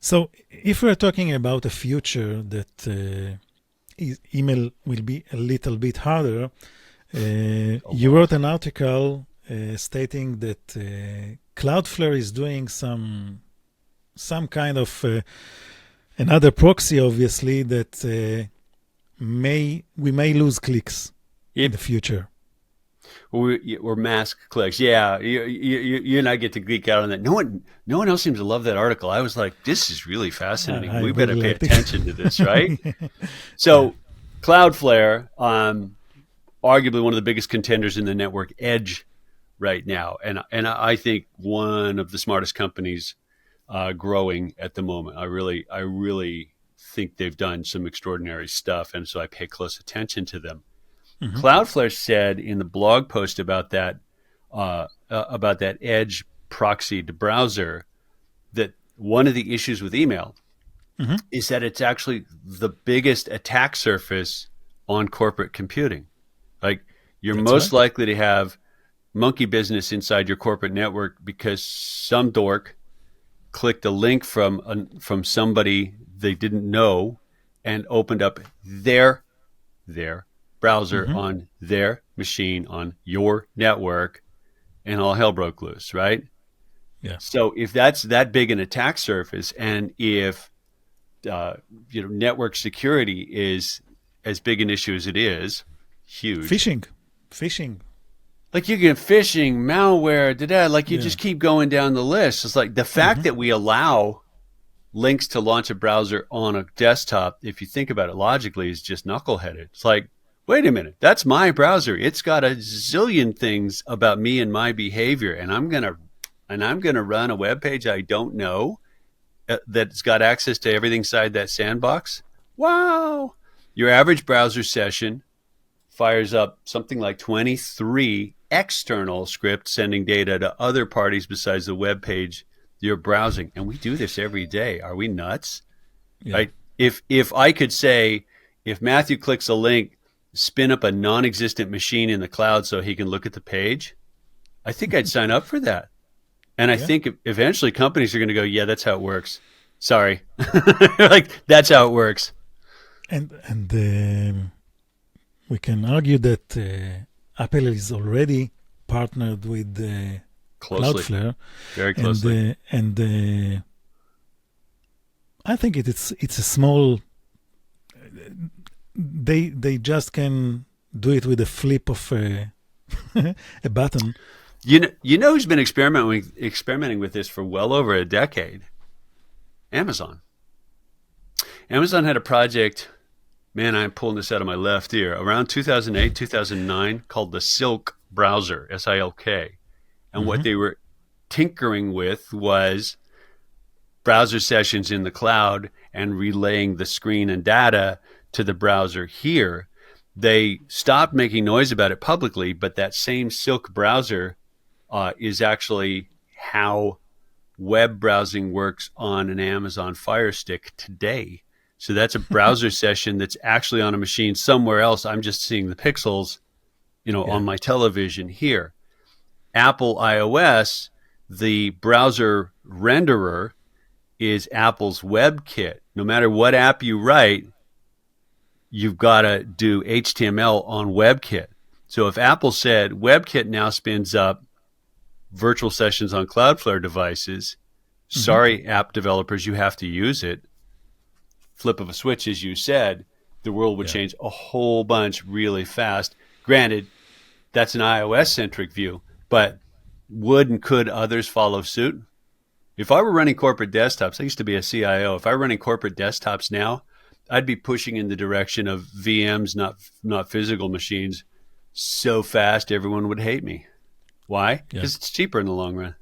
So if we're talking about a future that email will be a little bit harder, you wrote an article stating that Cloudflare is doing some kind of another proxy, obviously, that we may lose clicks in the future. Or mask clicks. Yeah, you and I get to geek out on that. No one else seems to love that article. I was like, this is really fascinating. We better pay attention to this, right? So, Cloudflare, arguably one of the biggest contenders in the network edge right now, and I think one of the smartest companies growing at the moment. I really think they've done some extraordinary stuff, and so I pay close attention to them. Mm-hmm. Cloudflare said in the blog post about that edge proxied browser that one of the issues with email mm-hmm. is that it's actually the biggest attack surface on corporate computing. Like you're most likely to have monkey business inside your corporate network because some dork clicked a link from somebody they didn't know and opened up their browser mm-hmm. on their machine on your network, and all hell broke loose, right? Yeah. So if that's that big an attack surface, and if network security is as big an issue as it is, huge. Phishing. Like you get phishing, malware, like you just keep going down the list. It's like the fact mm-hmm. that we allow links to launch a browser on a desktop, if you think about it logically, is just knuckleheaded. It's like, wait a minute, that's my browser. It's got a zillion things about me and my behavior, and I'm gonna run a web page I don't know that's got access to everything inside that sandbox. Wow! Your average browser session fires up something like 23 external scripts sending data to other parties besides the web page you're browsing, and we do this every day. Are we nuts? Yeah. Right? If I could say, if Matthew clicks a link, spin up a non-existent machine in the cloud so he can look at the page, I think I'd sign up for that. And I think eventually companies are going to go, yeah, that's how it works. Sorry. Like, that's how it works. And we can argue that Apple is already partnered with Cloudflare. Very closely. And I think it's a small... They just can do it with a flip of a button. You know who's been experimenting with this for well over a decade? Amazon. Amazon had a project, man, I'm pulling this out of my left ear, around 2008, 2009, called the Silk browser, S-I-L-K. And mm-hmm. what they were tinkering with was browser sessions in the cloud and relaying the screen and data to the browser here. They stopped making noise about it publicly, but that same Silk browser is actually how web browsing works on an Amazon Fire Stick today. So that's a browser session that's actually on a machine somewhere else. I'm just seeing the pixels, on my television here. Apple iOS, the browser renderer is Apple's WebKit. No matter what app you write, you've got to do HTML on WebKit. So if Apple said WebKit now spins up virtual sessions on Cloudflare devices, mm-hmm. sorry, app developers, you have to use it. Flip of a switch, as you said, the world would change a whole bunch really fast. Granted, that's an iOS-centric view, but would and could others follow suit? If I were running corporate desktops, I used to be a CIO. If I were running corporate desktops now, I'd be pushing in the direction of VMs, not physical machines, so fast everyone would hate me. Why? Because it's cheaper in the long run.